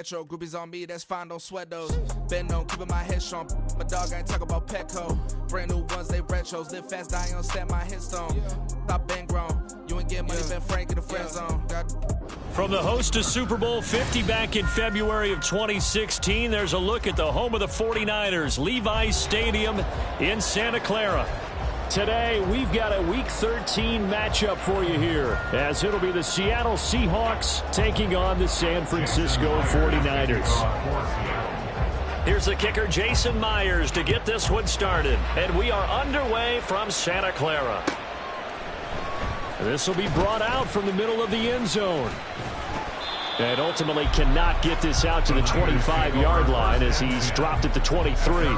metro. Groupies on me, that's fine, don't sweat those. Been on, keeping my head strong. My dog ain't talk about Petco. Brand new ones, they retros. Live fast, die on set, my headstone. Stop been grown. You ain't get money, been Frank in the friend zone. From the host to Super Bowl 50 back in February of 2016, there's a look at the home of the 49ers, Levi's Stadium in Santa Clara. Today, we've got a Week 13 matchup for you here, as it'll be the Seattle Seahawks taking on the San Francisco 49ers. Here's the kicker, Jason Myers, to get this one started. And we are underway from Santa Clara. This will be brought out from the middle of the end zone. And ultimately cannot get this out to the 25-yard line as he's dropped at the 23.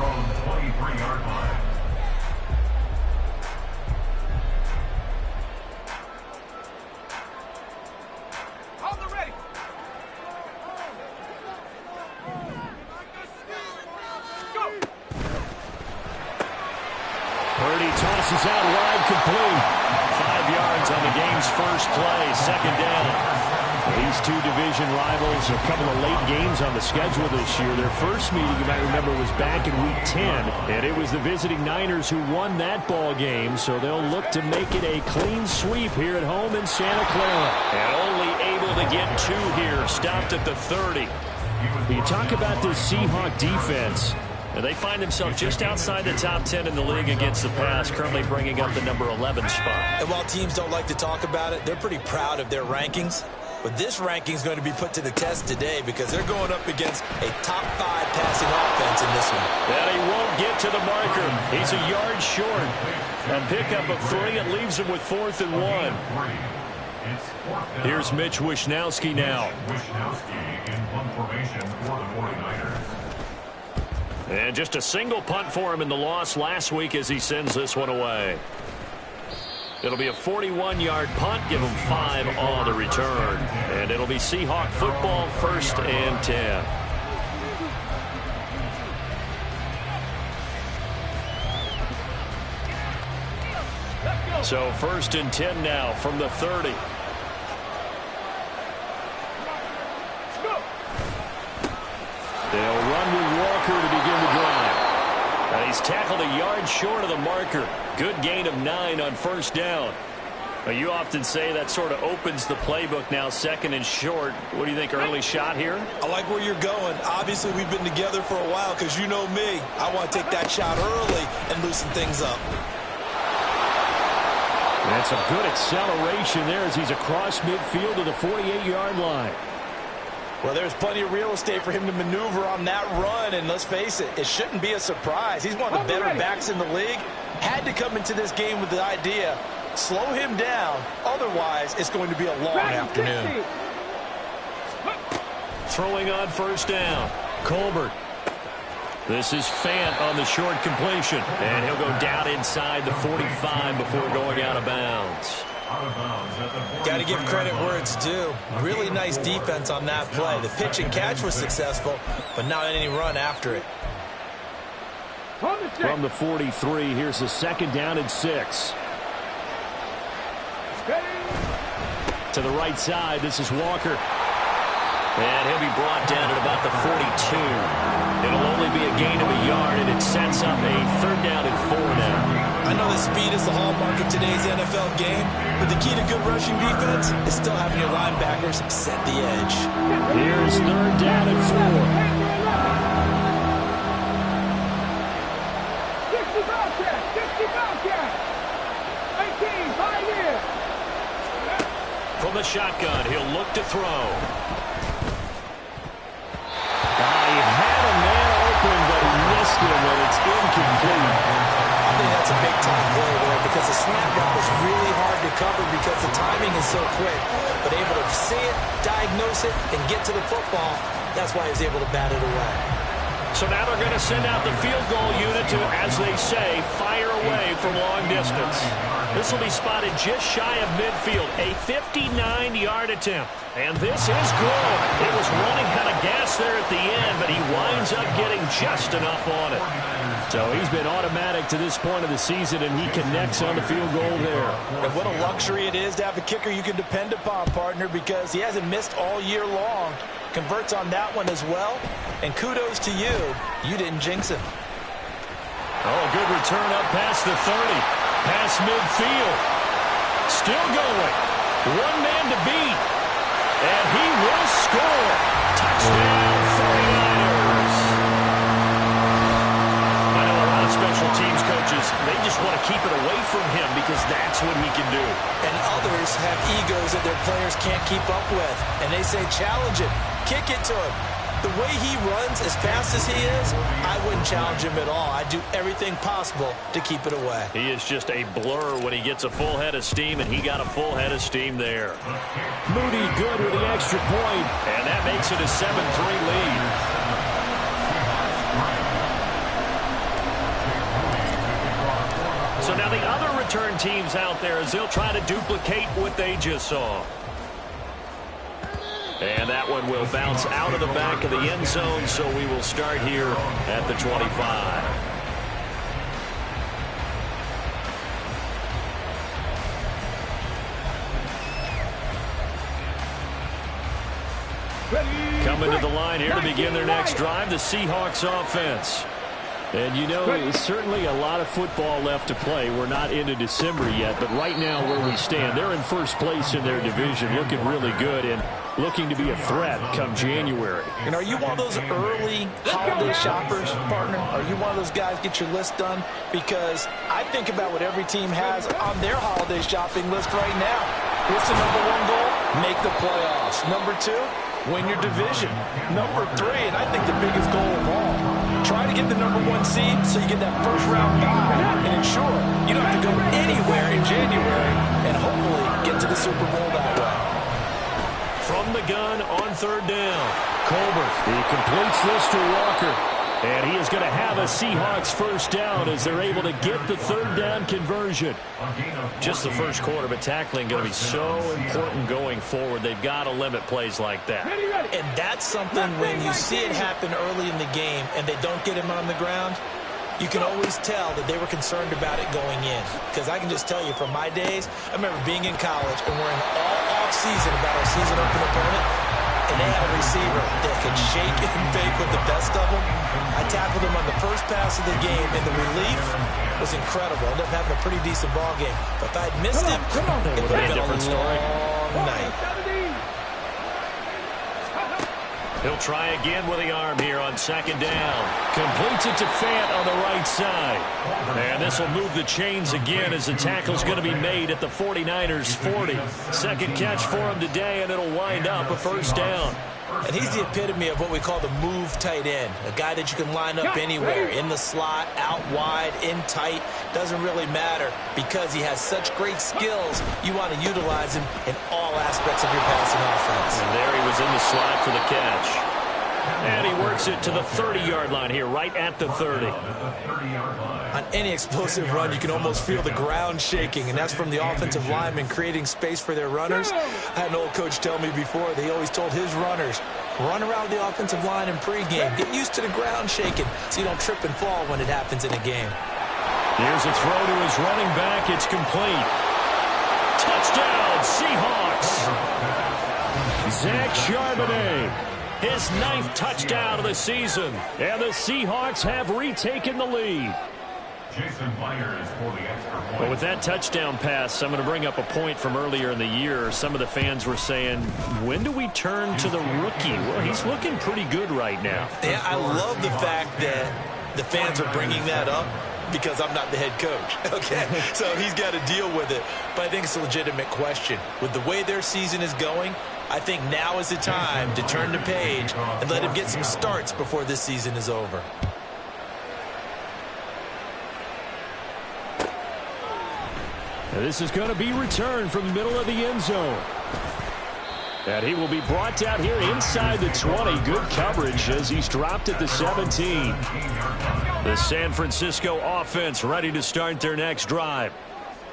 Tosses out wide, complete. 5 yards on the game's first play, second down. These two division rivals, a couple of late games on the schedule this year. Their first meeting, you might remember, was back in Week 10, and it was the visiting Niners who won that ball game, so they'll look to make it a clean sweep here at home in Santa Clara. And only able to get 2 here, stopped at the 30. You talk about this Seahawk defense. And they find themselves just outside the top 10 in the league against the pass, currently bringing up the number 11 spot. And while teams don't like to talk about it, they're pretty proud of their rankings. But this ranking is going to be put to the test today because they're going up against a top 5 passing offense in this one. And he won't get to the marker. He's a yard short. A pickup of 3, it leaves him with 4th and 1. Here's Mitch Wishnowsky now. Wishnowsky in punt formation for the 49ers. And just a single punt for him in the loss last week as he sends this one away. It'll be a 41-yard punt, give him 5 on the return. And it'll be Seahawk football, 1st and 10. So 1st and 10 now from the 30. They'll run with Walker to begin the drive. And he's tackled a yard short of the marker. Good gain of 9 on 1st down. You often say that sort of opens the playbook now, 2nd and short. What do you think, early shot here? I like where you're going. Obviously, we've been together for a while because you know me. I want to take that shot early and loosen things up. That's a good acceleration there as he's across midfield to the 48-yard line. Well, there's plenty of real estate for him to maneuver on that run, and let's face it, it shouldn't be a surprise. He's one of the better backs in the league. Had to come into this game with the idea, slow him down, otherwise it's going to be a long afternoon. Throwing on 1st down, Colbert. This is Fant on the short completion, and he'll go down inside the 45 before going out of bounds. Got to give credit where it's due. Really nice defense on that play. The pitch and catch was successful, but not any run after it. From the 43, here's the 2nd down and 6. To the right side, this is Walker. And he'll be brought down at about the 42. It'll only be a gain of a yard, and it sets up a 3rd down and 4 now. I know that speed is the hallmark of today's NFL game, but the key to good rushing defense is still having your linebackers set the edge. Here's 3rd down and 4. 18, 5 years. From the shotgun, he'll look to throw. He had a man open, but he missed him, and it's incomplete. I think that's a big-time play there because the snap route is really hard to cover because the timing is so quick. But able to see it, diagnose it, and get to the football, that's why he was able to bat it away. So now they're going to send out the field goal unit to, as they say, fire away from long distance. This will be spotted just shy of midfield, a 59-yard attempt. And this is good. It was running out of gas close there at the end, but he winds up getting just enough on it. So he's been automatic to this point of the season, and he connects on the field goal there. And what a luxury it is to have a kicker you can depend upon, partner, because he hasn't missed all year long. Converts on that one as well. And kudos to you. You didn't jinx him. Oh, good return up past the 30. Past midfield. Still going. One man to beat. And he will score. Touchdown, 49ers. I know a lot of special teams coaches, they just want to keep it away from him because that's what he can do. And others have egos that their players can't keep up with. And they say, challenge it. Kick it to him. The way he runs as fast as he is, I wouldn't challenge him at all. I'd do everything possible to keep it away. He is just a blur when he gets a full head of steam, and he got a full head of steam there. Moody good with the extra point, and that makes it a 7-3 lead. So now the other return teams out there as they'll try to duplicate what they just saw. And that one will bounce out of the back of the end zone, so we will start here at the 25. Coming to the line here to begin their next drive, the Seahawks offense. And, you know, it's certainly a lot of football left to play. We're not into December yet, but right now where we stand, they're in first place in their division, looking really good and looking to be a threat come January. And are you one of those early holiday shoppers, partner? Are you one of those guys get your list done? Because I think about what every team has on their holiday shopping list right now. What's the number one goal? Make the playoffs. Number two, win your division. Number three, and I think the biggest goal of all, try to get the number one seed so you get that first round bye and ensure you don't have to go anywhere in January and hopefully get to the Super Bowl that way. From the gun on third down, Colbert. He completes this to Walker. And he is going to have a Seahawks first down as they're able to get the third down conversion. Just the first quarter, but tackling going to be so important going forward. They've got to limit plays like that. And that's something when you see it happen early in the game and they don't get him on the ground, you can always tell that they were concerned about it going in. Because I can just tell you from my days, I remember being in college and we're in all off-season about our season opener opponent. And they had a receiver that could shake and bake with the best of them. I tackled him on the first pass of the game, and the relief was incredible. Ended up having a pretty decent ball game. But if I had missed him, it would have been a long night. He'll try again with the arm here on second down. Completes it to Fant on the right side. And this will move the chains again as the tackle's going to be made at the 49ers 40. Second catch for him today, and it'll wind up a first down. And he's the epitome of what we call the move tight end. A guy that you can line up anywhere, in the slot, out wide, in tight. Doesn't really matter because he has such great skills. You want to utilize him in all aspects of your passing offense. And there he was in the slot for the catch. And he works it to the 30-yard line here, right at the 30. On any explosive run, you can almost feel the ground shaking, and that's from the offensive linemen creating space for their runners. I had an old coach tell me before, they always told his runners, run around the offensive line in pregame. Get used to the ground shaking so you don't trip and fall when it happens in a game. Here's a throw to his running back. It's complete. Touchdown, Seahawks. Zach Charbonnet. His 9th touchdown of the season. And the Seahawks have retaken the lead. Jason Myers for the extra point. But with that touchdown pass, I'm going to bring up a point from earlier in the year. Some of the fans were saying, when do we turn to the rookie? Well, he's looking pretty good right now. Yeah, I love the fact that the fans are bringing that up because I'm not the head coach. Okay, so he's got to deal with it. But I think it's a legitimate question. With the way their season is going, I think now is the time to turn the page and let him get some starts before this season is over. Now this is going to be returned from the middle of the end zone. And he will be brought down here inside the 20. Good coverage as he's dropped at the 17. The San Francisco offense ready to start their next drive.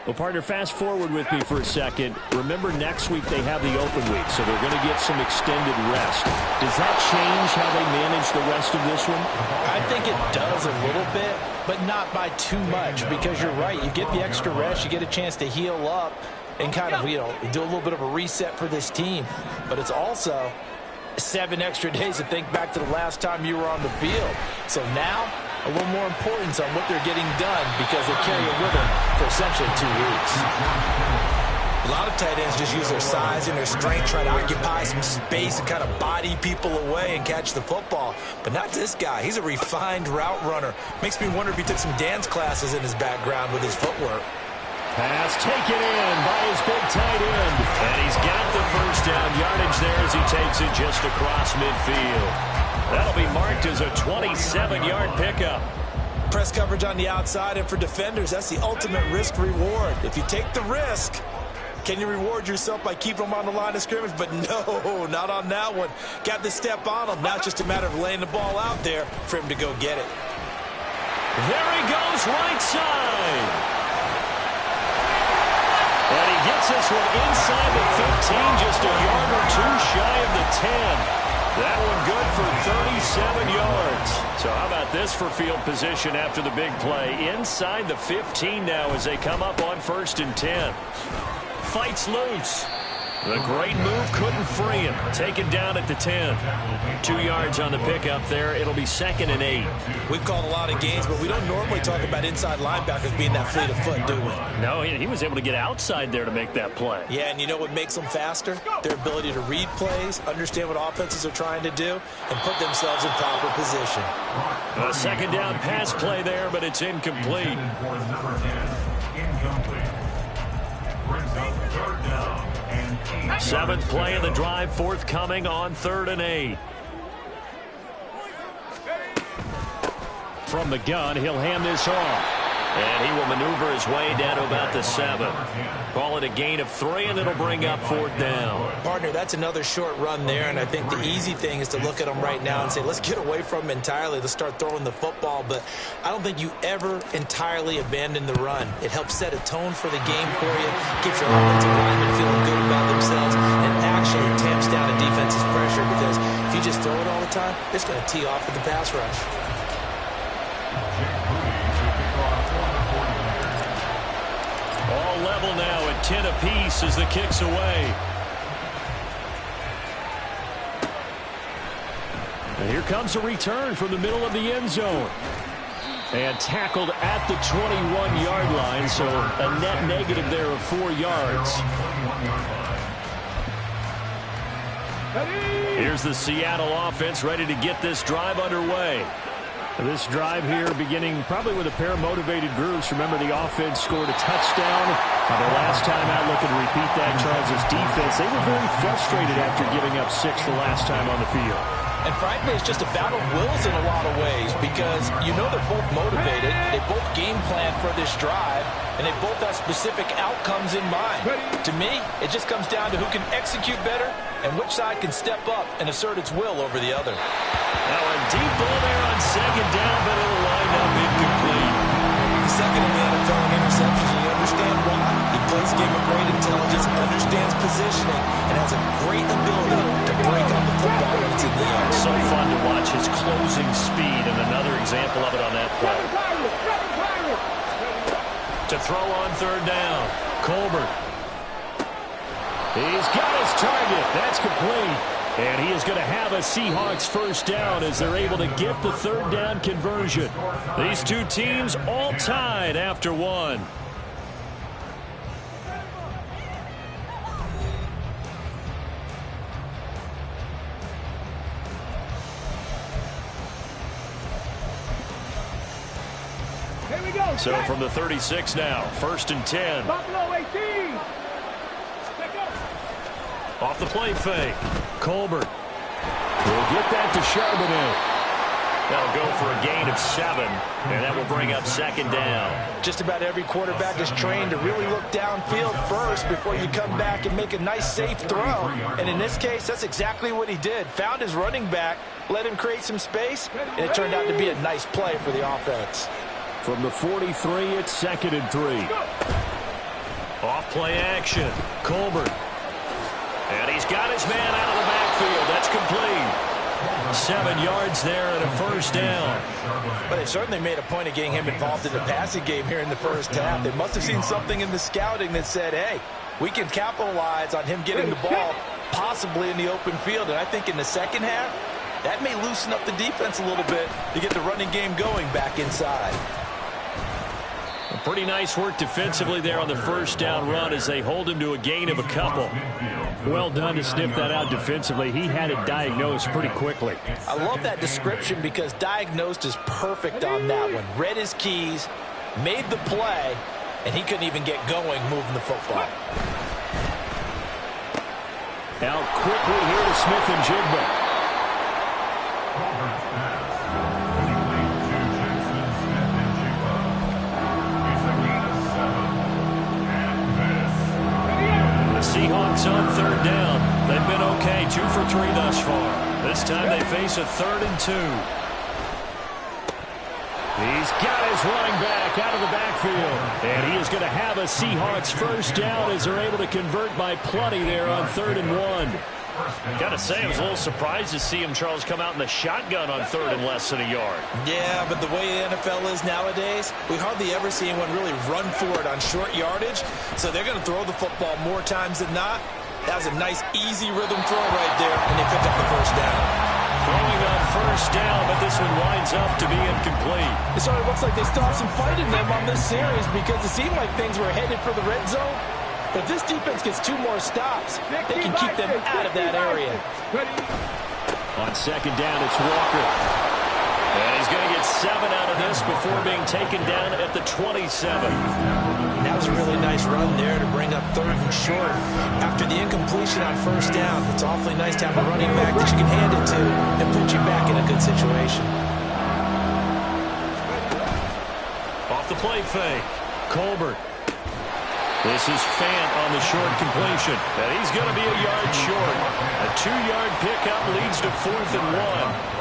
Well, partner, fast forward with me for a second. Remember, next week they have the open week, so they're going to get some extended rest. Does that change how they manage the rest of this one? I think it does a little bit, but not by too much, because you're right. You get the extra rest, you get a chance to heal up and kind of, do a little bit of a reset for this team. But it's also 7 extra days to think back to the last time you were on the field. So now, a little more importance on what they're getting done because they carry it with them for essentially 2 weeks. A lot of tight ends just use their size and their strength, try to occupy some space and kind of body people away and catch the football. But not this guy. He's a refined route runner. Makes me wonder if he took some dance classes in his background with his footwork. Pass taken in by his big tight end. And he's got the first down yardage there as he takes it just across midfield. That'll be marked as a 27-yard pickup. Press coverage on the outside, and for defenders, that's the ultimate risk-reward. If you take the risk, can you reward yourself by keeping them on the line of scrimmage? But no, not on that one. Got the step on him. Now it's just a matter of laying the ball out there for him to go get it. There he goes, right side. And he gets this one inside the 15, just a yard or two shy of the 10. That one good for 37 yards. So how about this for field position after the big play? Inside the 15 now as they come up on 1st and 10. Fights loose. The great move couldn't free him. Taken down at the 10. 2 yards on the pickup there. It'll be 2nd and 8. We've called a lot of games, but we don't normally talk about inside linebackers being that fleet of foot, do we? No, he was able to get outside there to make that play. Yeah, and you know what makes them faster? Their ability to read plays, understand what offenses are trying to do, and put themselves in proper position. A 2nd down pass play there, but it's incomplete. Brings up 3rd down and 8. 7th play of the drive, forthcoming on 3rd and 8. From the gun, he'll hand this off. And he will maneuver his way down to about the 7. Call it a gain of 3, and it'll bring up 4th down. Partner, that's another short run there, and I think the easy thing is to look at him right now and say, let's get away from him entirely. Let's start throwing the football, but I don't think you ever entirely abandon the run. It helps set a tone for the game for you, keeps your offensive linemen feeling good about themselves, and actually tamps down a defense's pressure because if you just throw it all the time, it's going to tee off with the pass rush. All level now at 10 apiece as the kick's away. And here comes a return from the middle of the end zone. And tackled at the 21-yard line, so a net negative there of 4 yards. Here's the Seattle offense ready to get this drive underway. This drive here beginning probably with a pair of motivated groups. Remember, the offense scored a touchdown. The last time out, looking to repeat that, Charles' defense. They were very frustrated after giving up 6 the last time on the field. And frankly, it's just a battle of wills in a lot of ways because you know they're both motivated. They both game plan for this drive, and they both have specific outcomes in mind. To me, it just comes down to who can execute better and which side can step up and assert its will over the other. Now a deep ball there on 2nd down, but it'll line up incomplete. Second in the NFL in interceptions, and you understand why. He plays a game of great intelligence, understands positioning, and has a great ability to break up the football when it's in the air. So fun to watch his closing speed, and another example of it on that play. To throw on 3rd down, Colbert. He's got his target. That's complete. And he is going to have a Seahawks first down as they're able to get the 3rd down conversion. These two teams all tied after 1. Here we go. So from the 36 now, 1st and 10. Buffalo 18. Off the play fake. Colbert will get that to Charbonnet. That'll go for a gain of 7, and that will bring up 2nd down. Just about every quarterback is trained to really look downfield first before you come back and make a nice, safe throw. And in this case, that's exactly what he did. Found his running back, let him create some space, and it turned out to be a nice play for the offense. From the 43, it's 2nd and 3. Off play action. Colbert. And he's got his man out of the backfield. That's complete. 7 yards there and a first down. But they certainly made a point of getting him involved in the passing game here in the first half. They must have seen something in the scouting that said, hey, we can capitalize on him getting the ball possibly in the open field. And I think in the second half, that may loosen up the defense a little bit to get the running game going back inside. Pretty nice work defensively there on the first down run as they hold him to a gain of a couple. Well done to sniff that out defensively. He had it diagnosed pretty quickly. I love that description because diagnosed is perfect on that one. Read his keys, made the play, and he couldn't even get going moving the football. Out quickly here to Smith and Jigba. Seahawks on third down. They've been okay, 2 for 3 thus far. This time they face a 3rd and 2. He's got his running back out of the backfield. And he is going to have a Seahawks first down as they're able to convert by plenty there on 3rd and 1. Got to say, I was a little surprised to see him, Charles, come out in the shotgun on 3rd and less than a yard. Yeah, but the way the NFL is nowadays, we hardly ever see anyone really run for it on short yardage. So they're going to throw the football more times than not. That was a nice, easy rhythm throw right there, and they picked up the first down. Throwing on first down, but this one winds up to be incomplete. It sort of looks like they still have some fight in them on this series because it seemed like things were headed for the red zone. But if this defense gets 2 more stops, they can keep them out of that area. On second down, it's Walker. And he's going to get 7 out of this before being taken down at the 27. And that was a really nice run there to bring up 3rd and short. After the incompletion on first down, it's awfully nice to have a running back that you can hand it to and put you back in a good situation. Off the play fake. Colbert. This is Fant on the short completion. And he's going to be a yard short. A 2-yard pickup leads to 4th and 1.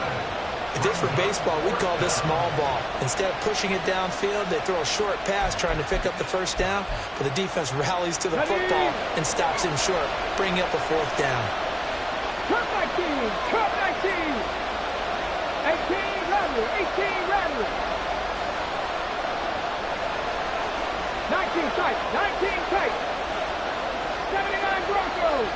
If this were baseball, we'd call this small ball. Instead of pushing it downfield, they throw a short pass trying to pick up the first down, but the defense rallies to the football and stops him short, bringing up a 4th down. Turn 19, turn 19. 18, Rattler, 18, Rattler. 19 tight, 19 tight. 79 Broncos.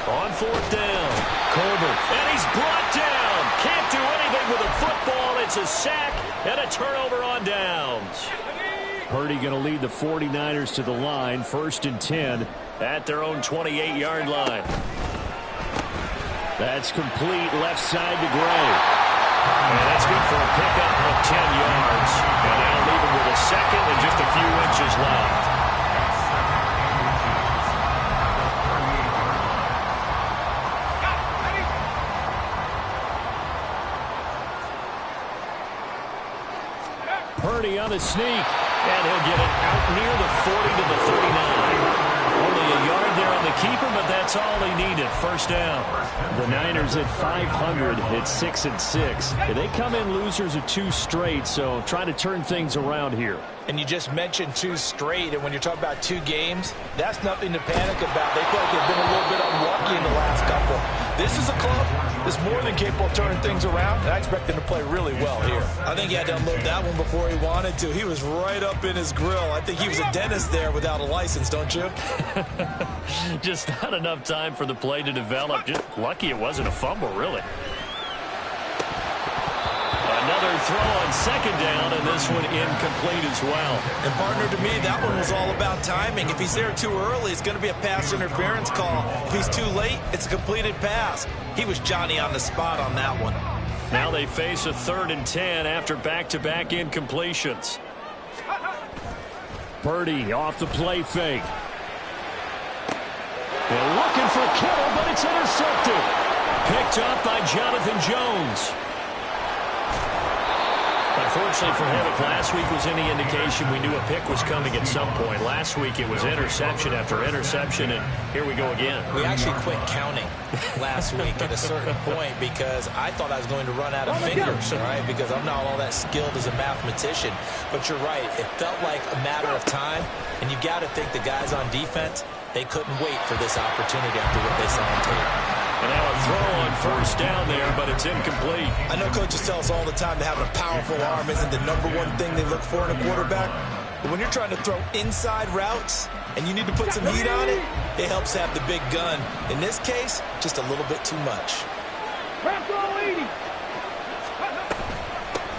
On 4th down, Colbert. And he's brought down. Can't do anything with a football. It's a sack and a turnover on downs. Purdy going to lead the 49ers to the line. 1st and 10 at their own 28-yard line. That's complete left side to Gray. And that's good for a pickup of 10 yards. And they'll leave him with a second and just a few inches left. Purdy on the sneak. And he'll get it out near the 40 to the 39. Only a yard there on the keeper, but that's all he needed. First down. The Niners at 500 at 6-6. They come in losers of 2 straight, so trying to turn things around here. And you just mentioned 2 straight, and when you're talking about 2 games, that's nothing to panic about. They feel like they've been a little bit unlucky in the last couple. This is a club that's more than capable of turning things around, and I expect them to play really well here. I think he had to unload that one before he wanted to. He was right up in his grill. I think he was a dentist there without a license, don't you? Just not enough time for the play to develop. Just lucky it wasn't a fumble, really. Another throw on second down, and this one incomplete as well. And partner, to me, that one was all about timing. If he's there too early, it's going to be a pass interference call. If he's too late, it's a completed pass. He was Johnny on the spot on that one. Now they face a 3rd and 10 after back-to-back incompletions. Purdy off the play fake. They're looking for Kittle, but it's intercepted. Picked up by Jonathan Jones. Unfortunately for him, if last week was any indication, we knew a pick was coming at some point. Last week it was interception after interception, and here we go again. We actually quit counting last week at a certain point because I thought I was going to run out of fingers, all right, because I'm not all that skilled as a mathematician. But you're right. It felt like a matter of time, and you got to think the guys on defense, they couldn't wait for this opportunity after what they saw on tape. And now a throw on first down there, but it's incomplete. I know coaches tell us all the time that having a powerful arm isn't the #1 thing they look for in a quarterback. But when you're trying to throw inside routes and you need to put some heat on it, it helps have the big gun. In this case, just a little bit too much.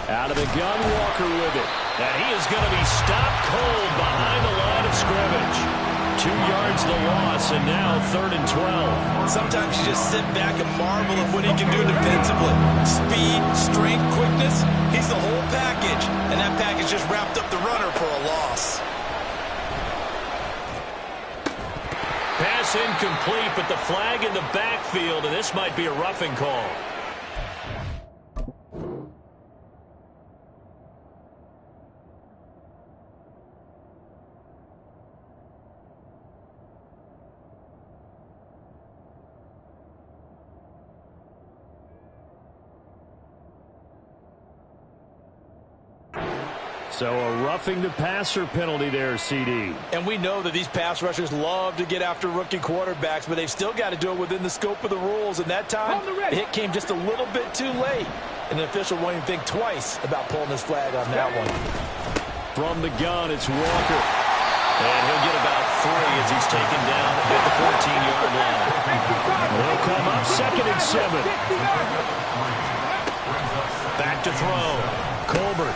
Out of the gun, Walker with it. And he is going to be stopped cold behind the line of scrimmage. 2 yards the loss, and now 3rd and 12. Sometimes you just sit back and marvel at what he can do defensively. Speed, strength, quickness, he's the whole package. And that package just wrapped up the runner for a loss. Pass incomplete, but the flag in the backfield, and this might be a roughing call. So a roughing the passer penalty there, CD. And we know that these pass rushers love to get after rookie quarterbacks, but they've still got to do it within the scope of the rules. And that time, the hit came just a little bit too late. And the official won't even think twice about pulling his flag on that one. From the gun, it's Walker. And he'll get about 3 as he's taken down at the 14-yard line. They'll come up 2nd and 7. Back to throw. Colbert.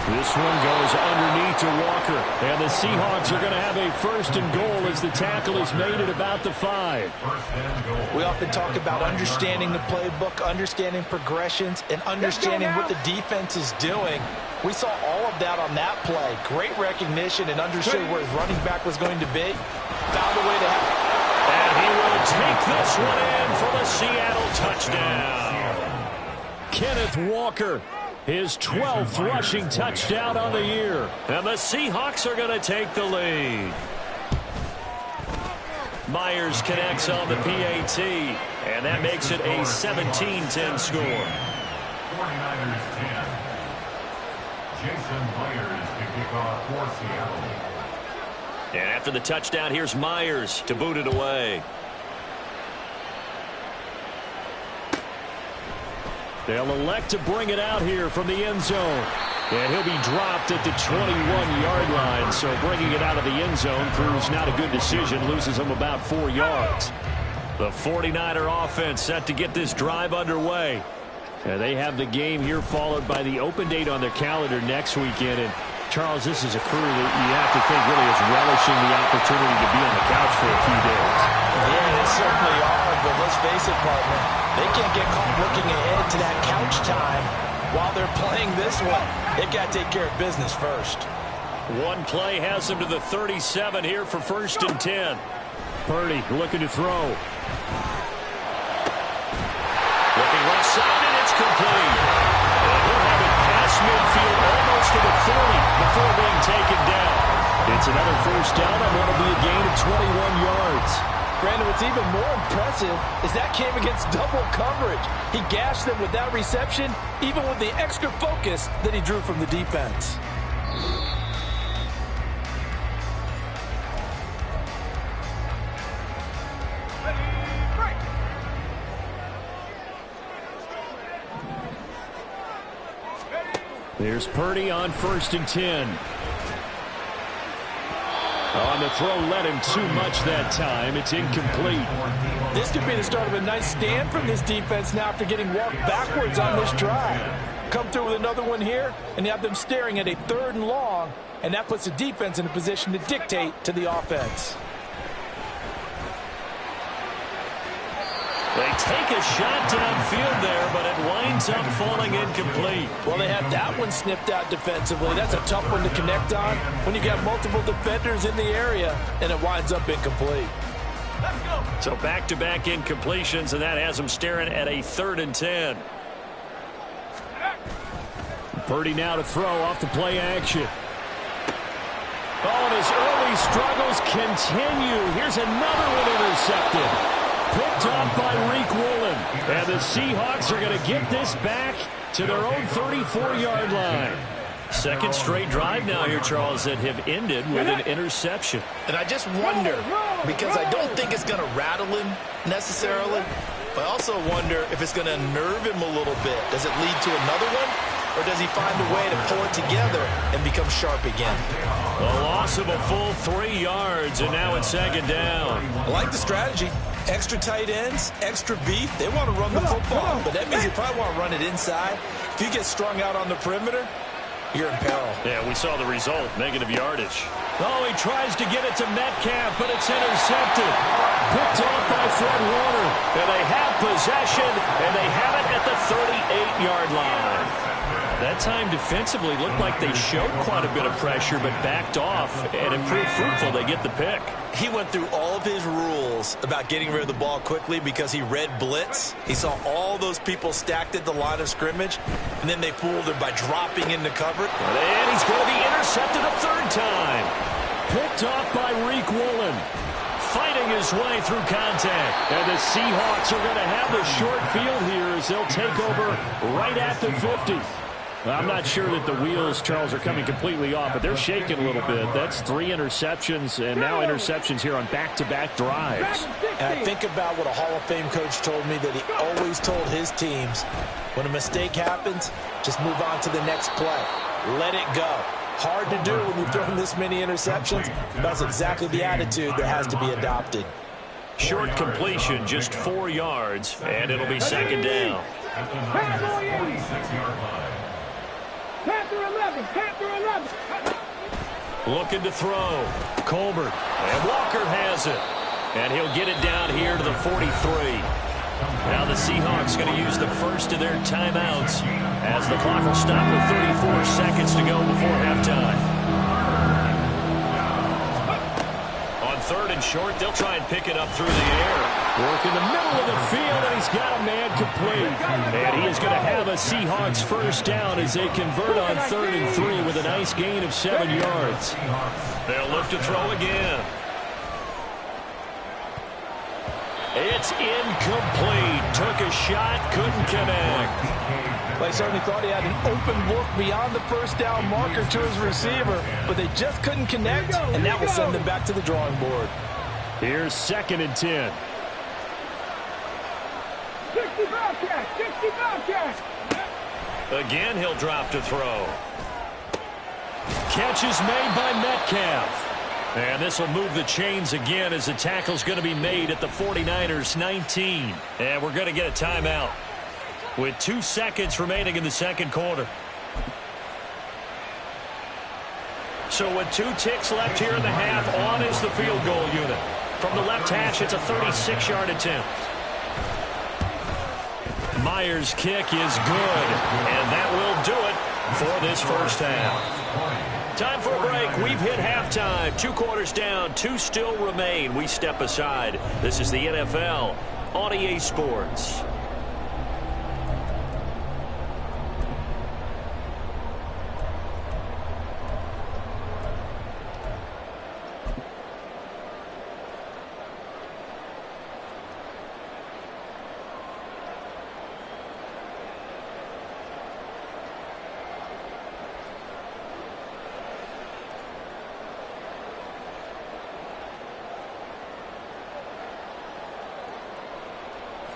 This one goes underneath to Walker. And the Seahawks are going to have a 1st and goal as the tackle is made at about the 5. We often talk about understanding the playbook, understanding progressions, and understanding what the defense is doing. We saw all of that on that play. Great recognition and understood where his running back was going to be. Found a way to have it. And he will take this one in for the Seattle touchdown. Kenneth Walker. His 12th rushing touchdown on the year. And the Seahawks are going to take the lead. Myers connects on the PAT. And that makes it a 17-10 score. 49ers 10. Jason Myers to kick off for Seattle. And after the touchdown, here's Myers to boot it away. They'll elect to bring it out here from the end zone. And he'll be dropped at the 21-yard line. So bringing it out of the end zone proves not a good decision. Loses him about 4 yards. The 49er offense set to get this drive underway. And they have the game here followed by the open date on their calendar next weekend. And Charles, this is a crew that you have to think really is relishing the opportunity to be on the couch for a few days. Yeah, they certainly are, but let's face it, partner. They can't get caught looking ahead to that couch time while they're playing this one. They've got to take care of business first. One play has them to the 37 here for 1st and 10. Purdy looking to throw. Looking left side, and it's complete. And he'll have it past midfield almost to the 30 before being taken down. It's another 1st down and what will be a gain of 21 yards. Brandon, what's even more impressive is that came against double coverage. He gashed them with that reception, even with the extra focus that he drew from the defense. There's Purdy on 1st and 10. On the throw, led him too much that time. It's incomplete. This could be the start of a nice stand from this defense now after getting walked backwards on this drive. Come through with another one here, and you have them staring at a 3rd and long, and that puts the defense in a position to dictate to the offense. They take a shot downfield there, but it winds up falling incomplete. Well, they had that one snipped out defensively. That's a tough one to connect on when you got multiple defenders in the area, and it winds up incomplete. Let's go. So back-to-back incompletions, and that has them staring at a 3rd and 10. Purdy now to throw off the play action. Oh, and his early struggles continue. Here's another one intercepted. Picked off by Reek Woolen. And the Seahawks are going to get this back to their own 34-yard line. Second straight drive now here, Charles, that have ended with an interception. And I just wonder, because I don't think it's going to rattle him necessarily, but I also wonder if it's going to unnerve him a little bit. Does it lead to another one? Or does he find a way to pull it together and become sharp again? A loss of a full 3 yards, and now it's second down. I like the strategy. Extra tight ends, extra beef. They want to run the football, but that means you probably want to run it inside. If you get strung out on the perimeter, you're in peril. Yeah, we saw the result, negative yardage. Oh, he tries to get it to Metcalf, but it's intercepted. Picked off by Fred Warner. And they have possession, and they have it at the 38-yard line. That time defensively looked like they showed quite a bit of pressure, but backed off, and it proved fruitful. They get the pick. He went through all of his rules about getting rid of the ball quickly because he read blitz. He saw all those people stacked at the line of scrimmage, and then they fooled him by dropping into cover. And he's going to be intercepted a third time. Picked off by Reek Woolen. Fighting his way through contact. And the Seahawks are going to have the short field here as they'll take over right at the 50. I'm not sure that the wheels, Charles, are coming completely off, but they're shaking a little bit. That's 3 interceptions, and now interceptions here on back-to-back drives. And I think about what a Hall of Fame coach told me, that he always told his teams, when a mistake happens, just move on to the next play. Let it go. Hard to do when you've thrown this many interceptions. That's exactly the attitude that has to be adopted. Short completion, just 4 yards, and it'll be second down. Panther 11, Panther 11. Looking to throw. Colbert. And Walker has it. And he'll get it down here to the 43. Now the Seahawks going to use the first of their timeouts as the clock will stop with 34 seconds to go before halftime. On third and short, they'll try and pick it up through the air. Work in the middle of the field, and he's got a man complete. And he is going to have a Seahawks first down as they convert on 3rd and 3 with a nice gain of 7 yards. They'll look to throw again. It's incomplete. Took a shot, couldn't connect. They certainly thought he had an open look beyond the first down marker to his receiver, but they just couldn't connect, and that will send them back to the drawing board. Here's 2nd and 10. 60 Bobcat, 60 Bobcat. Again, he'll drop to throw. Catch is made by Metcalf. And this will move the chains again as the tackle's going to be made at the 49ers 19. And we're going to get a timeout with 2 seconds remaining in the second quarter. So with 2 ticks left here in the half, on is the field goal unit. From the left hash, it's a 36-yard attempt. Myers' kick is good, and that will do it for this first half. Time for a break. We've hit halftime. 2 quarters down, 2 still remain. We step aside. This is the NFL on EA Sports.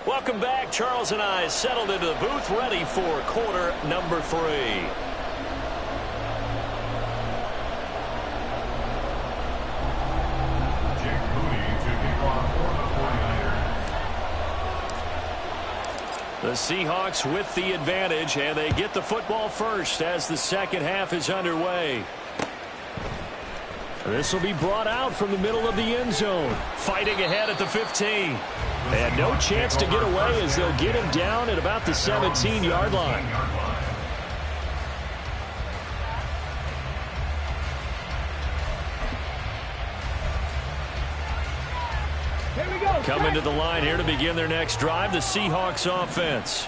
Welcome back. Charles and I settled into the booth, ready for quarter number 3. The Seahawks with the advantage, and they get the football first as the second half is underway. This will be brought out from the middle of the end zone. Fighting ahead at the 15. And no chance to get away as they'll get him down at about the 17-yard line. Here we go. Coming to the line here to begin their next drive, the Seahawks offense.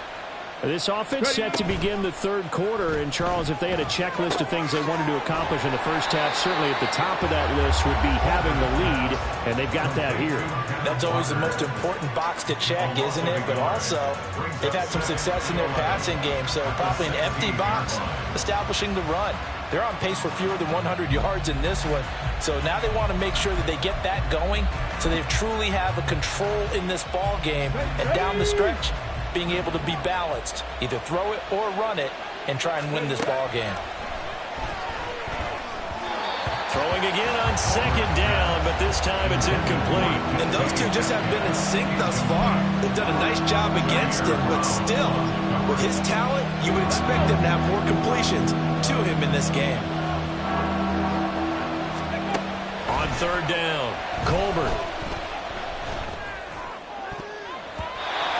This offense set to begin the third quarter. And, Charles, if they had a checklist of things they wanted to accomplish in the first half, certainly at the top of that list would be having the lead, and they've got that here. That's always the most important box to check, isn't it? But also, they've had some success in their passing game, so probably an empty box establishing the run. They're on pace for fewer than 100 yards in this one, so now they want to make sure that they get that going so they truly have a control in this ball game, and down the stretch, being able to be balanced, either throw it or run it, and try and win this ball game. Throwing again on second down, but this time it's incomplete. And those two just have been in sync thus far. They've done a nice job against him, but still, with his talent, you would expect him to have more completions to him in this game. On third down, Colbert.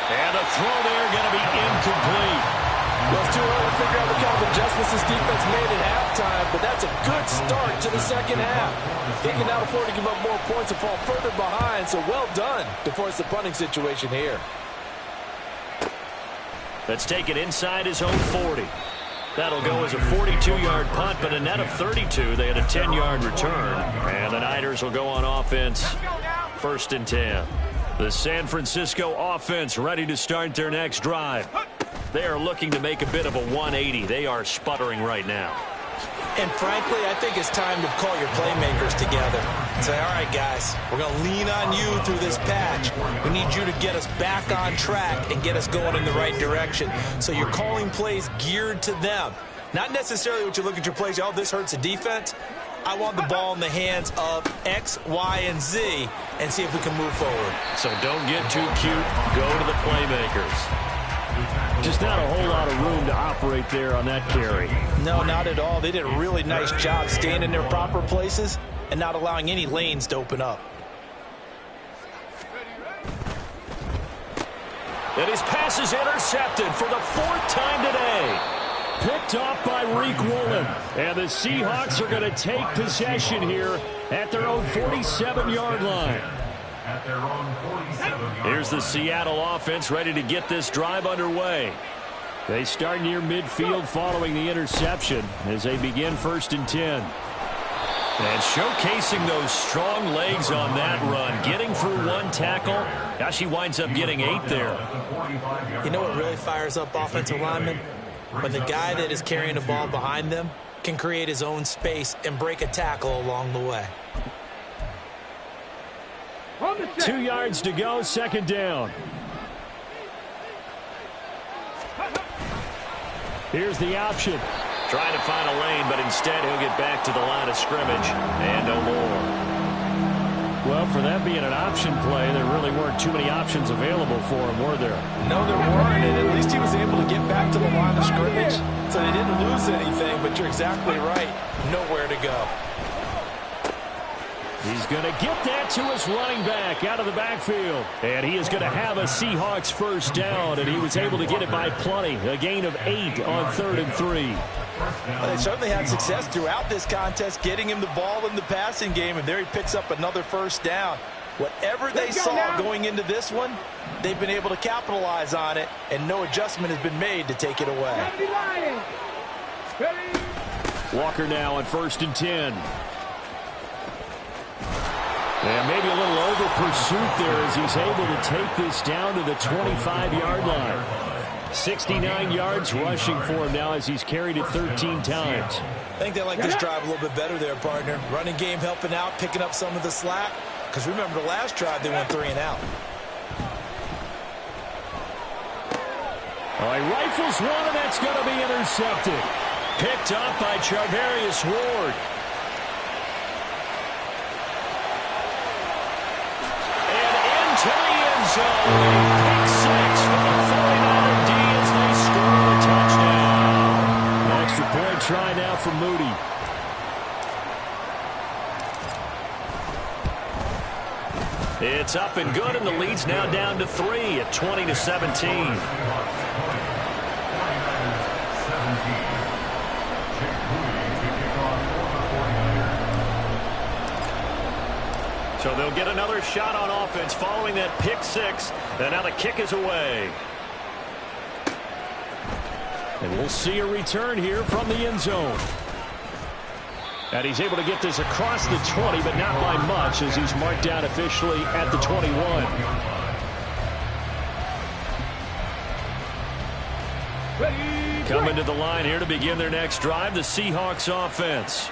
And a throw there going to be incomplete. Well, it's too early to figure out what kind of adjustments this defense made at halftime, but that's a good start to the second half. They can now afford to give up more points and fall further behind, so well done to force the punting situation here. Let's take it inside his own 40. That'll go as a 42-yard punt, but a net of 32. They had a 10-yard return. And the Niners will go on offense. 1st and 10. The San Francisco offense ready to start their next drive. They are looking to make a bit of a 180. They are sputtering right now. And frankly, I think it's time to call your playmakers together and say, all right, guys, we're going to lean on you through this patch. We need you to get us back on track and get us going in the right direction. So you're calling plays geared to them. Not necessarily what you look at your plays, oh, this hurts the defense. I want the ball in the hands of X, Y, and Z and see if we can move forward. So don't get too cute. Go to the playmakers. Just not a whole lot of room to operate there on that carry. No, not at all. They did a really nice job staying in their proper places and not allowing any lanes to open up. And his pass is intercepted for the 4th time today. Picked off by Reek Woolen. And the Seahawks are going to take possession here at their own 47-yard line. At their own 47-yard. Here's the Seattle offense ready to get this drive underway. They start near midfield following the interception as they begin 1st and 10. And showcasing those strong legs on that run. Getting through one tackle. Gosh, he winds up getting 8 there. You know what really fires up offensive linemen? When the guy that is carrying the ball behind them can create his own space and break a tackle along the way. 2 yards to go, 2nd down. Here's the option. Trying to find a lane, but instead he'll get back to the line of scrimmage and no more. Well, for that being an option play, there really weren't too many options available for him, were there? No, there weren't, and at least he was able to get back to the line of scrimmage, so they didn't lose anything, but you're exactly right. Nowhere to go. He's going to get that to his running back out of the backfield. And he is going to have a Seahawks 1st down, and he was able to get it by plenty. A gain of 8 on 3rd and 3. Well, they certainly had success throughout this contest, getting him the ball in the passing game, and there he picks up another 1st down. Whatever they saw going into this one, they've been able to capitalize on it, and no adjustment has been made to take it away. Walker now on 1st and 10. And maybe a little over pursuit there as he's able to take this down to the 25-yard line. 69 yards rushing for him now as he's carried it 13 times. I think they like this drive a little bit better there, partner. Running game helping out, picking up some of the slack. Because remember the last drive, they went 3 and out. All right, rifles one, and that's going to be intercepted. Picked up by Charvarius Ward. To the end zone. Pick 6 for the 49er D as they score a touchdown. Extra point try now for Moody. It's up and good, and the lead's now down to 3 at 20-17. So they'll get another shot on offense following that pick 6. And now the kick is away. And we'll see a return here from the end zone. And he's able to get this across the 20, but not by much as he's marked down officially at the 21. Coming to the line here to begin their next drive, the Seahawks offense.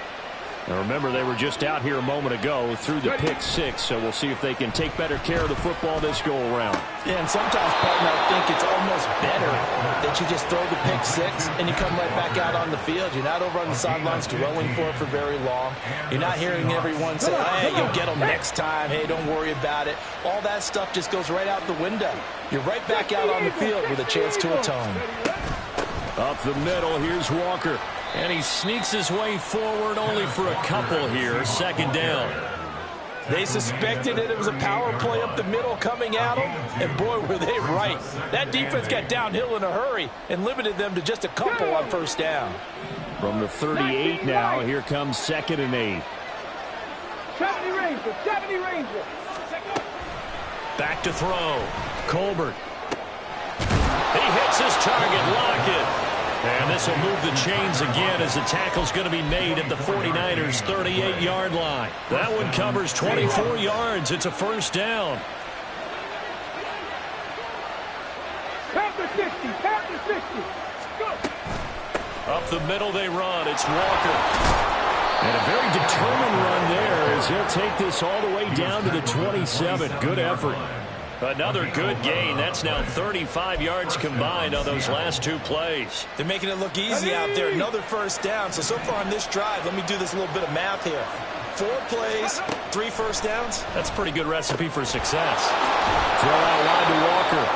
Now remember, they were just out here a moment ago through the pick 6, so we'll see if they can take better care of the football this go-around. Yeah, and sometimes, partner, I think it's almost better that you just throw the pick 6 and you come right back out on the field. You're not over on the sidelines dwelling for it for very long. You're not hearing everyone say, hey, you'll get them next time. Hey, don't worry about it. All that stuff just goes right out the window. You're right back out on the field with a chance to atone. Up the middle, here's Walker. And he sneaks his way forward only for a couple here. Second down. They suspected that it was a power play up the middle coming at them, and boy, were they right. That defense got downhill in a hurry and limited them to just a couple on first down. From the 38 now, here comes 2nd and 8. 70 Ranger, 70 Ranger. Back to throw. Colbert. He hits his target, Lockett. And this will move the chains again as the tackle's going to be made at the 49ers' 38-yard line. That one covers 24 yards. It's a first down. Panther 60, Panther 60. Go. Up the middle they run. It's Walker. And a very determined run there as he'll take this all the way down to the 27. Good effort. Another good gain. That's now 35 yards combined on those last 2 plays. They're making it look easy out there. Another first down. So far on this drive, let me do this little bit of math here. 4 plays, 3 first downs. That's a pretty good recipe for success. Throw out wide to Walker.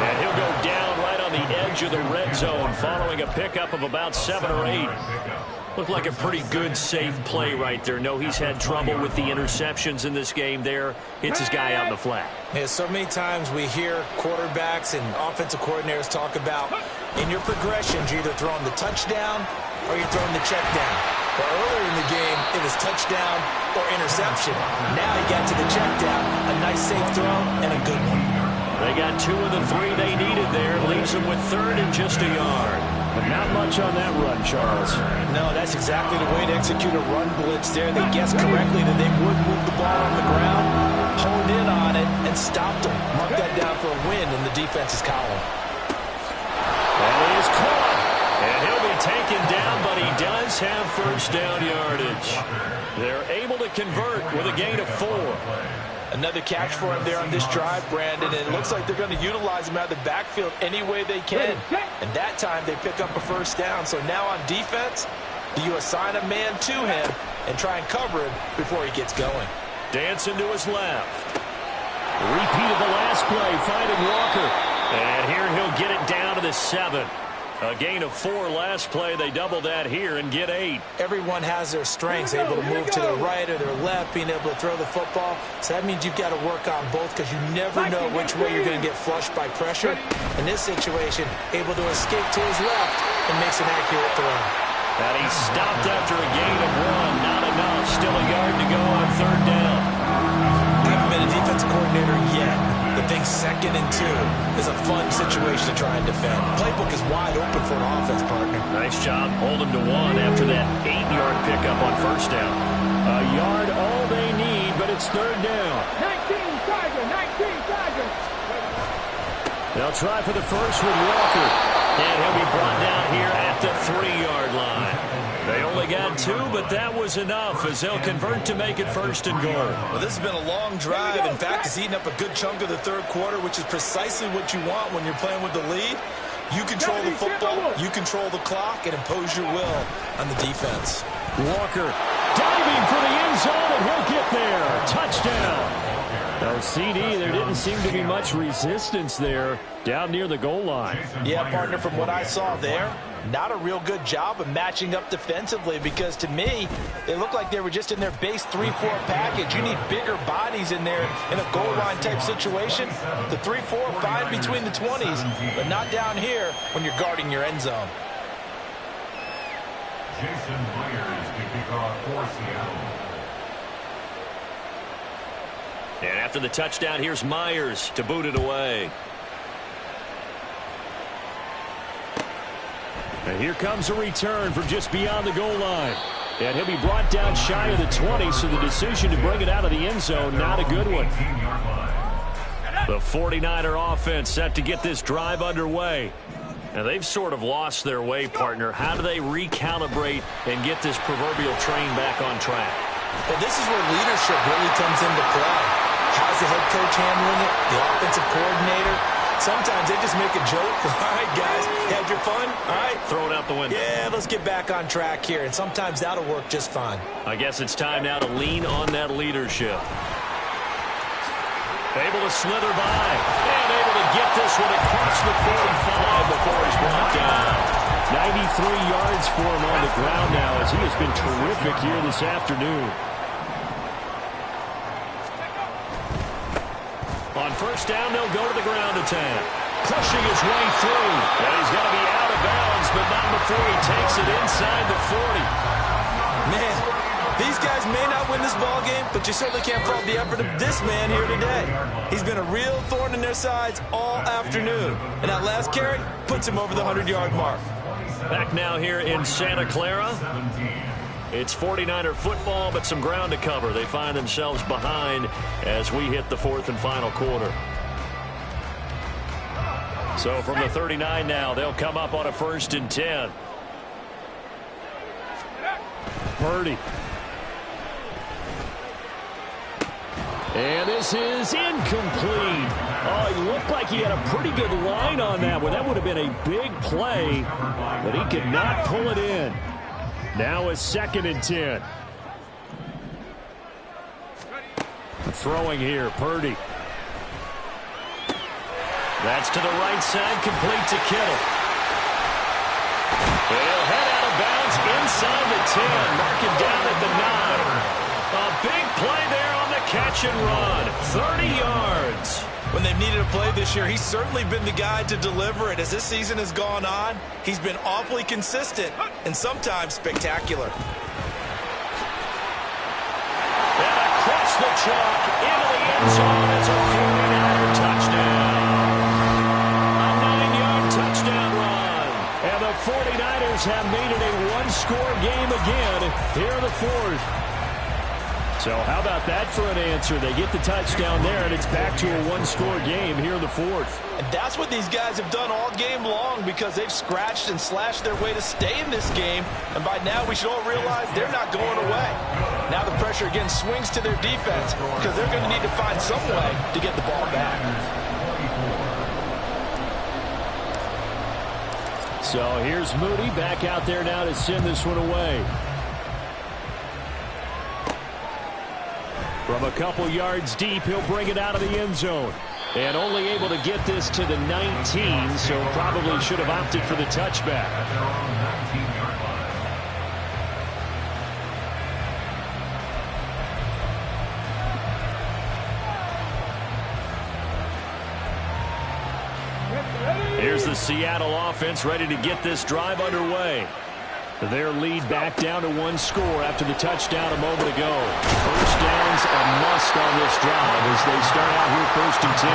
And he'll go down right on the edge of the red zone following a pickup of about 7 or 8. Looked like a pretty good, safe play right there. No, he's had trouble with the interceptions in this game there. Hits his guy out in the flat. Yeah, so many times we hear quarterbacks and offensive coordinators talk about in your progressions, you're either throwing the touchdown or you're throwing the check down. But earlier in the game, it was touchdown or interception. Now he got to the check down. A nice, safe throw and a good one. They got 2 of the 3 they needed there. Leaves them with 3rd and just a yard. But not much on that run, Charles. No, that's exactly the way to execute a run blitz there. They guessed correctly that they would move the ball on the ground, honed in on it, and stopped them. Mark that down for a win in the defense's column. And he is caught. And he'll be taken down, but he does have first down yardage. They're able to convert with a gain of 4. Another catch for him there on this drive, Brandon, and it looks like they're going to utilize him out of the backfield any way they can. And that time they pick up a first down. So now on defense, do you assign a man to him and try and cover him before he gets going? Dancing to his left. Repeat of the last play, finding Walker. And here he'll get it down to the 7. A gain of 4 last play. They double that here and get 8. Everyone has their strengths, able to move to their right or their left, being able to throw the football. So that means you've got to work on both because you never know which way you're going to get flushed by pressure. In this situation, able to escape to his left and makes an accurate throw. And he stopped after a gain of 1. Not enough. Still a yard to go on 3rd down. I haven't been a defensive coordinator yet. The thing 2nd and 2 is a fun situation to try and defend. Playbook is wide open for an offense, partner. Nice job. Hold him to 1 after that 8-yard pickup on first down. A yard all they need, but it's 3rd down. 19 Tiger, 19 Tiger. They'll try for the first with Walker. And he'll be brought down here at the 3-yard line. They only got 2, but that was enough as they'll convert to make it 1st and goal. Well, this has been a long drive. In fact, it's eaten up a good chunk of the 3rd quarter, which is precisely what you want when you're playing with the lead. You control the football, you control the clock, and impose your will on the defense. Walker diving for the end zone, and he'll get there. Touchdown. No, CD, there didn't seem to be much resistance there down near the goal line. Yeah, partner, from what I saw there, not a real good job of matching up defensively because to me, they looked like they were just in their base 3-4 package. You need bigger bodies in there in a goal line type situation. The 3-4 fine between the 20s, but not down here when you're guarding your end zone. Jason Myers to kick off for Seattle. And after the touchdown, here's Myers to boot it away. And here comes a return from just beyond the goal line. And he'll be brought down shy of the 20, so the decision to bring it out of the end zone, not a good one. The 49er offense set to get this drive underway. Now, they've sort of lost their way, partner. How do they recalibrate and get this proverbial train back on track? Well, this is where leadership really comes into play. How's the head coach handling it? The offensive coordinator? Sometimes they just make a joke. All right, guys, had your fun? All right. Throw it out the window. Yeah, let's get back on track here. And sometimes that'll work just fine. I guess it's time now to lean on that leadership. Able to slither by. And able to get this one across the 45 before he's brought down. 93 yards for him on the ground now as he has been terrific here this afternoon. On first down, they'll go to the ground attack. Pushing his way through. And he's going to be out of bounds, but not before he takes it inside the 40. Man, these guys may not win this ball game, but you certainly can't fault the effort of this man here today. He's been a real thorn in their sides all afternoon. And that last carry puts him over the 100-yard mark. Back now here in Santa Clara. It's 49er football, but some ground to cover. They find themselves behind as we hit the fourth and final quarter. So from the 39 now, they'll come up on a 1st and 10. Purdy. And this is incomplete. Oh, he looked like he had a pretty good line on that one. That would have been a big play, but he could not pull it in. Now it's 2nd and 10. Throwing here, Purdy. That's to the right side, complete to Kittle. He'll head out of bounds inside the 10, mark him down at the 9. A big play there on the catch and run, 30 yards. When they've needed a play this year, he's certainly been the guy to deliver it. As this season has gone on, he's been awfully consistent and sometimes spectacular. And across the chalk into the end zone. It's a 49er touchdown. A 9-yard touchdown run. And the 49ers have made it a one-score game again here in the fourth. So how about that for an answer? They get the touchdown there, and it's back to a one-score game here in the fourth. And that's what these guys have done all game long because they've scratched and slashed their way to stay in this game. And by now we should all realize they're not going away. Now the pressure again swings to their defense because they're going to need to find some way to get the ball back. So here's Moody back out there now to send this one away. From a couple yards deep, he'll bring it out of the end zone. And only able to get this to the 19, so probably should have opted for the touchback. Here's the Seattle offense ready to get this drive underway. Their lead back down to one score after the touchdown a moment ago. First down's a must on this drive as they start out here 1st and 10.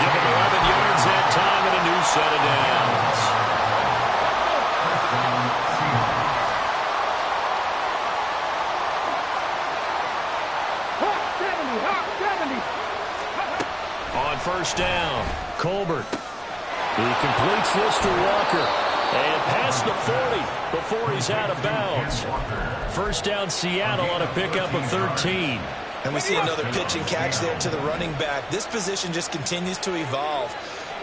Give them 11 yards that time and a new set of downs. On first down, Colbert. He completes this to Walker. And past the 40 before he's out of bounds. First down, Seattle on a pickup of 13. And we see another pitch and catch there to the running back. This position just continues to evolve.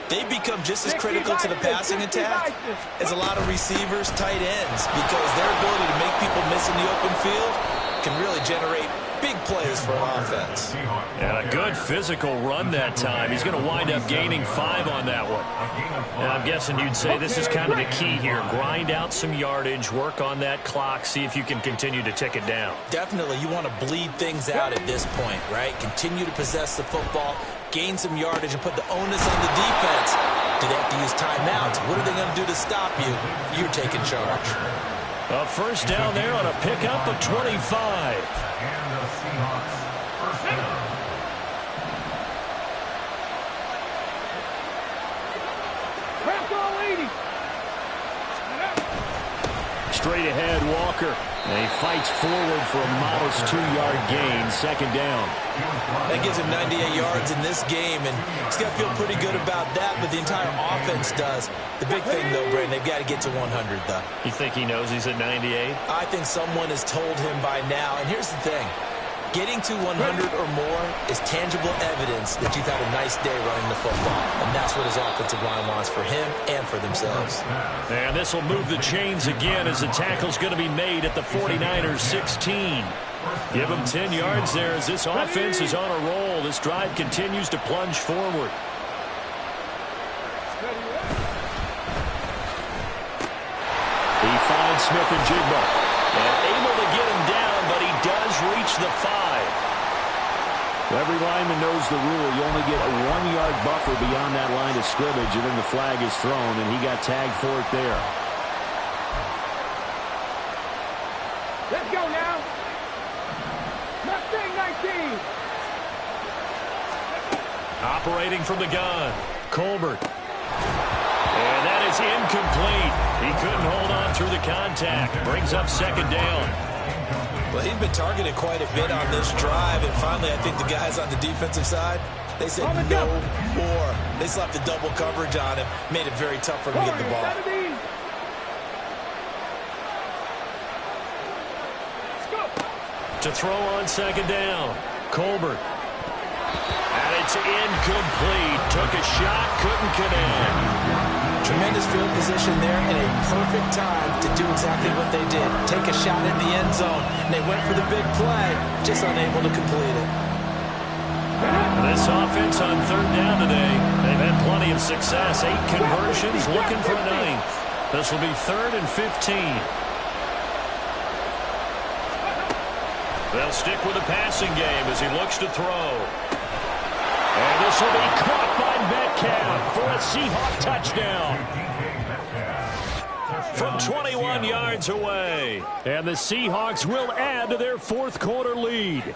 They become just as critical to the passing attack as a lot of receivers, tight ends, because their ability to make people miss in the open field can really generate big plays for an offense. And a good physical run that time. He's going to wind up gaining 5 on that one. And I'm guessing you'd say this is kind of the key here. Grind out some yardage, work on that clock, see if you can continue to tick it down. Definitely. You want to bleed things out at this point, right? Continue to possess the football, gain some yardage, and put the onus on the defense. Do they have to use timeouts? What are they going to do to stop you? You're taking charge. A first down there on a pickup of 25. straight ahead, Walker. And he fights forward for a modest 2-yard gain, second down. That gives him 98 yards in this game, and he's got to feel pretty good about that, but the entire offense does. The big thing, though, Brandon, they've got to get to 100, though. You think he knows he's at 98? I think someone has told him by now, and here's the thing. Getting to 100 or more is tangible evidence that you've had a nice day running the football, and that's what his offensive line wants for him and for themselves. And this will move the chains again as the tackle's going to be made at the 49ers 16. Give him 10 yards there as this offense is on a roll. This drive continues to plunge forward. He finds Smith-Njigba and able to get him down, but he does reach the 5. Every lineman knows the rule. You only get a 1-yard buffer beyond that line of scrimmage, and then the flag is thrown, and he got tagged for it there. Let's go now. Mustang 19. Operating from the gun, Colbert. And that is incomplete. He couldn't hold on through the contact. Brings up second down. Well, he's been targeted quite a bit on this drive, and finally I think the guys on the defensive side, they said no more. They slapped the double coverage on him, made it very tough for him to get the ball. To throw on second down, Colbert. And it's incomplete. Took a shot, couldn't connect. Tremendous field position there and a perfect time to do exactly what they did. Take a shot in the end zone. And they went for the big play, just unable to complete it. This offense on third down today, they've had plenty of success. 8 conversions, looking for a 9th. This will be 3rd and 15. They'll stick with the passing game as he looks to throw. And this will be caught by Metcalf for a Seahawk touchdown. From 21 yards away. And the Seahawks will add to their 4th quarter lead.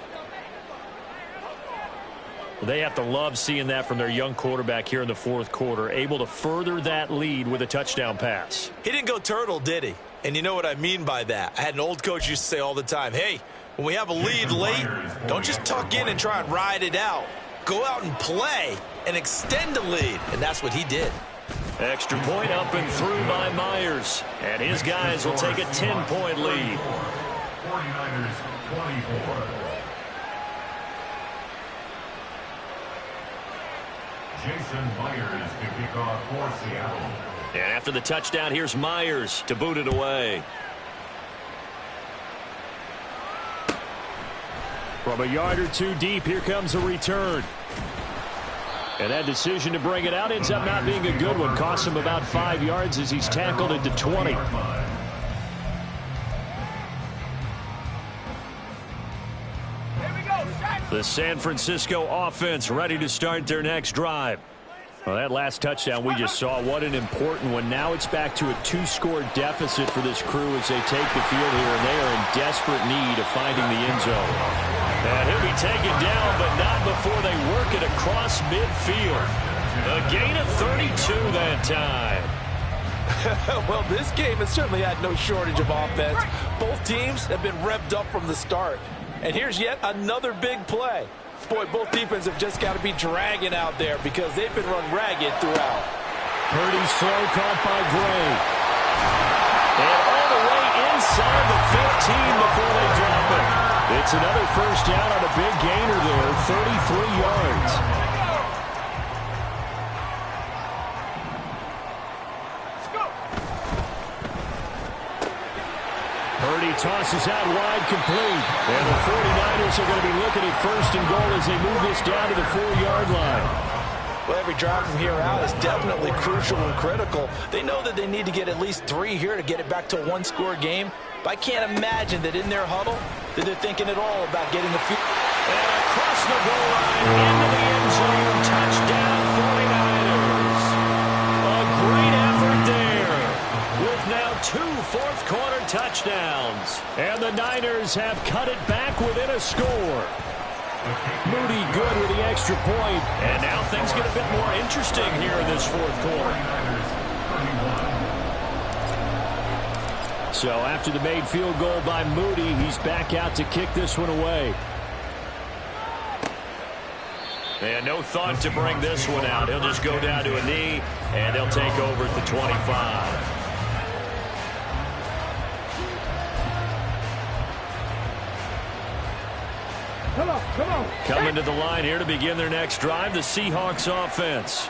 They have to love seeing that from their young quarterback here in the 4th quarter, able to further that lead with a touchdown pass. He didn't go turtle, did he? And you know what I mean by that. I had an old coach used to say all the time, hey, when we have a lead late, don't just tuck in and try and ride it out. Go out and play and extend the lead. And that's what he did. Extra point up and through by Myers. And his guys will take a 10-point lead. 49ers 24. Jason Myers to kick off for Seattle. And after the touchdown, here's Myers to boot it away. From a yard or two deep, here comes a return. And that decision to bring it out ends up not being a good one. Costs him about 5 yards as he's tackled at the 20. The San Francisco offense ready to start their next drive. Well, that last touchdown we just saw, what an important one. Now it's back to a 2-score deficit for this crew as they take the field here, and they are in desperate need of finding the end zone. And he'll be taken down, but not before they work it across midfield. A gain of 32 that time. Well, this game has certainly had no shortage of offense. Both teams have been revved up from the start. And here's yet another big play. Boy, both defenses have just got to be dragging out there because they've been run ragged throughout. Purdy's throw caught by Gray. And all the way inside the 15 before they drop it. It's another first down on a big gainer there, 33 yards. Purdy tosses out wide, complete. And the 49ers are going to be looking at 1st and goal as they move this down to the 4-yard line. Well, every drive from here out is definitely crucial and critical. They know that they need to get at least 3 here to get it back to a 1-score game. But I can't imagine that in their huddle that they're thinking at all about getting the field. And across the goal line, into the end zone, touchdown 49ers. A great effort there with now 2 fourth-quarter touchdowns. And the Niners have cut it back within a score. Moody good with the extra point. And now things get a bit more interesting here in this 4th quarter. So after the made field goal by Moody, he's back out to kick this one away. And no thought to bring this one out. He'll just go down to a knee, and they'll take over at the 25. Come on. Coming to the line here to begin their next drive, the Seahawks offense.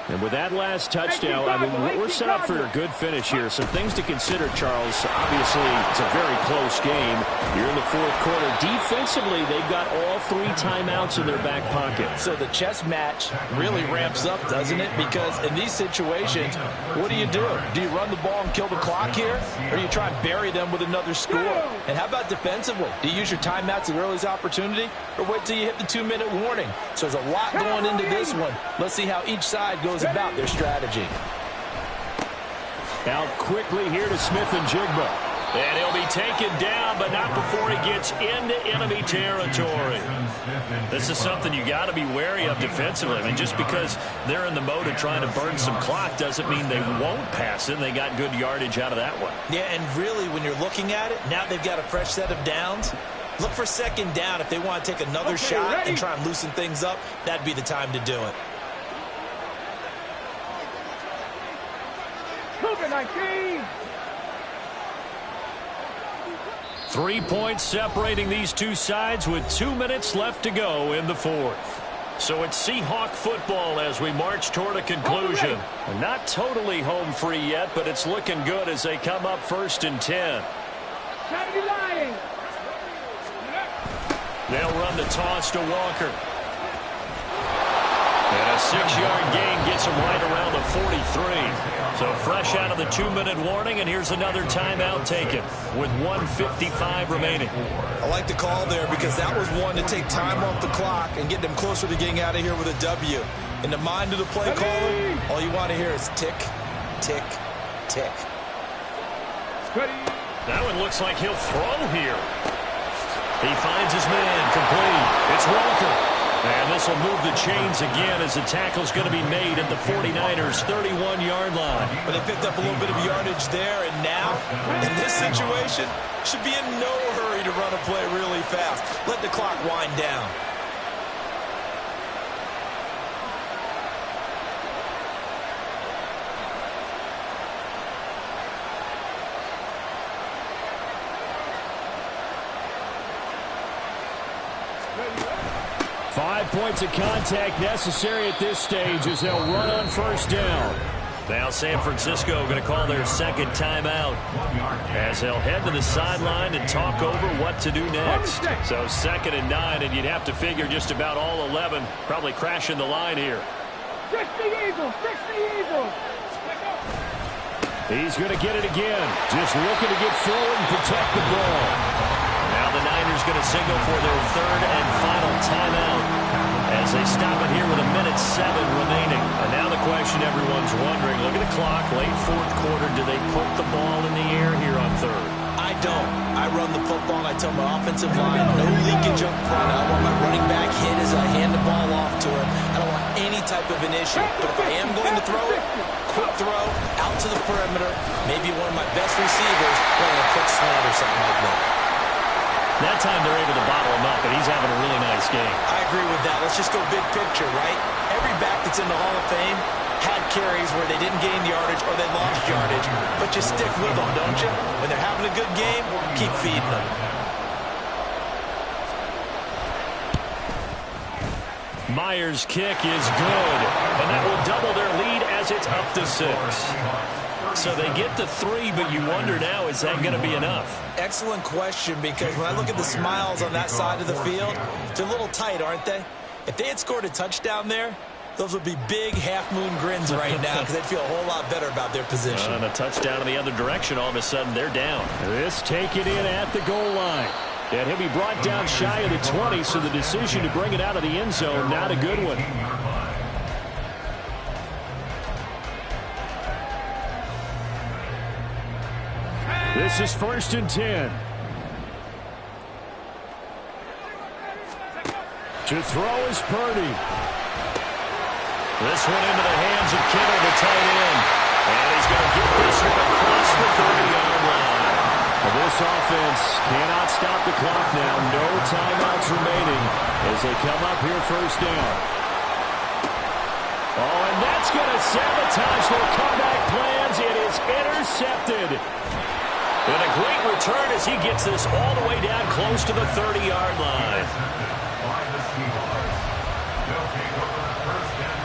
And with that last touchdown, I mean, we're set up for a good finish here. Some things to consider, Charles. Obviously, it's a very close game. You're in the fourth quarter. Defensively, they've got all 3 timeouts in their back pocket. So the chess match really ramps up, doesn't it? Because in these situations, what do you do? Do you run the ball and kill the clock here? Or do you try and bury them with another score? And how about defensively? Do you use your timeouts at the earliest opportunity? Or wait till you hit the 2-minute warning? So there's a lot going into this one. Let's see how each side goes about their strategy. Out quickly here to Smith and Jigba. And he'll be taken down, but not before he gets into enemy territory. This is something you got to be wary of defensively. I mean, just because they're in the mode of trying to burn some clock doesn't mean they won't pass it. They got good yardage out of that one. Yeah, and really, when you're looking at it, now they've got a fresh set of downs. Look for second down if they want to take another shot and try and loosen things up. That'd be the time to do it. 19. 3 points separating these two sides with 2 minutes left to go in the fourth. So it's Seahawk football as we march toward a conclusion. Not totally home free yet, but it's looking good as they come up 1st and 10. They'll run the toss to Walker. And a 6-yard gain gets him right around the 43. So fresh out of the 2-minute warning, and here's another timeout taken with 1:55 remaining. I like the call there because that was one to take time off the clock and get them closer to getting out of here with a W. In the mind of the play caller, all you want to hear is tick, tick, tick. That one looks like he'll throw here. He finds his man complete. It's Walker. And this will move the chains again as the tackle's going to be made at the 49ers' 31-yard line. But they picked up a little bit of yardage there, and now, in this situation, should be in no hurry to run a play really fast. Let the clock wind down. Five points of contact necessary at this stage as they'll run on 1st down. Now San Francisco going to call their second timeout as they'll head to the sideline and talk over what to do next. So 2nd and 9, and you'd have to figure just about all 11 probably crashing the line here. 60 Eagles, 60 Eagles. He's going to get it again. Just looking to get forward and protect the ball. Now the Niners going to signal for their 3rd and final timeout as they stop it here with 1:07 remaining. And now the question everyone's wondering, look at the clock, late 4th quarter, do they put the ball in the air here on 3rd? I don't. I run the football and I tell my offensive line, no leakage up front. I want my running back hit as I hand the ball off to him. I don't want any type of an issue. But if I am going to throw it, quick throw, out to the perimeter, maybe one of my best receivers running a quick slant or something like that. That time they're able to bottle him up, and he's having a really nice game. I agree with that. Let's just go big picture, right? Every back that's in the Hall of Fame had carries where they didn't gain yardage or they lost yardage. But you stick with them, don't you? When they're having a good game, keep feeding them. Myers' kick is good, and that will double their lead as it's up to 6. So they get the 3, but you wonder now, is that going to be enough? Excellent question, because when I look at the smiles on that side of the field, they're a little tight, aren't they? If they had scored a touchdown there, those would be big half-moon grins right now because they'd feel a whole lot better about their position. And a touchdown in the other direction, all of a sudden they're down. This taken in at the goal line. And he'll be brought down shy of the 20, so the decision to bring it out of the end zone, not a good one. This is 1st and 10. To throw is Purdy. This one into the hands of Kittle, the tight end. And he's going to get this one across the 30-yard line. as they come up here first down. Oh, and that's going to sabotage their comeback plans. It is intercepted. And a great return as he gets this all the way down close to the 30-yard line.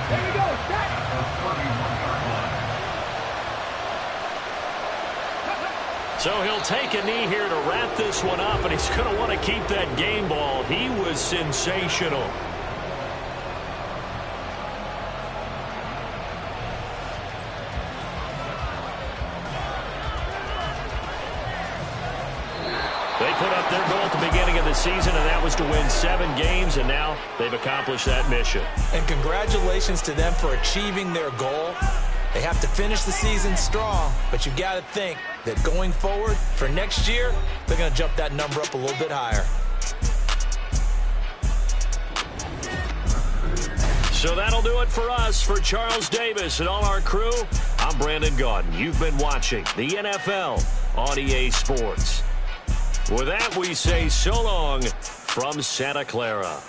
There we go. Set. So he'll take a knee here to wrap this one up, and he's going to want to keep that game ball. He was sensational. They put up their goal at the beginning of the season, and that was to win 7 games, and now they've accomplished that mission. And congratulations to them for achieving their goal. They have to finish the season strong, but you got to think that going forward for next year, they're going to jump that number up a little bit higher. So that'll do it for us. For Charles Davis and all our crew, I'm Brandon Gaudin. You've been watching the NFL on EA Sports. With that, we say so long from Santa Clara.